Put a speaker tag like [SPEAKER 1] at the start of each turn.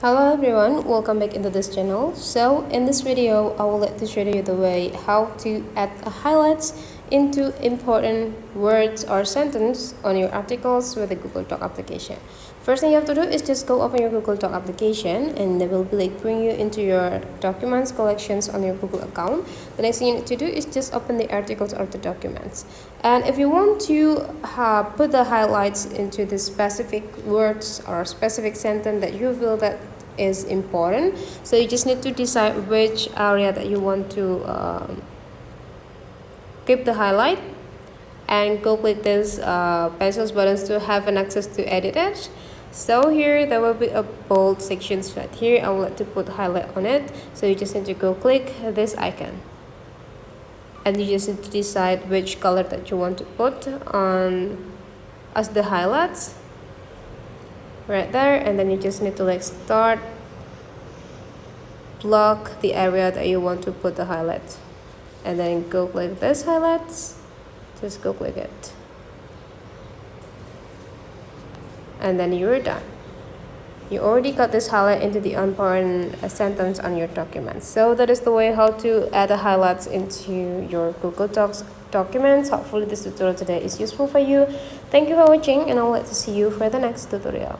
[SPEAKER 1] Hello everyone, welcome back into this channel. So in this video, I will like to show you the way how to add highlights into important words or sentence on your articles with the Google Doc application. First thing you have to do is just go open your Google Doc application, and it will be like bring you into your documents collections on your Google account. The next thing you need to do is just open the articles or the documents. And if you want to put the highlights into the specific words or specific sentence that you feel that is important, so you just need to decide which area that you want to keep the highlight, and go click this pencils buttons to have an access to edit it. So here there will be a bold sections right here. I would like to put highlight on it, so you just need to go click this icon, and you just need to decide which color that you want to put on as the highlights right there. And then you just need to like start block the area that you want to put the highlights, and then go click this highlights, just go click it, and then you're done. You already got this highlight into the important sentence on your document. So that is the way how to add the highlights into your Google Docs documents. Hopefully this tutorial today is useful for you. Thank you for watching, and I would like to see you for the next tutorial.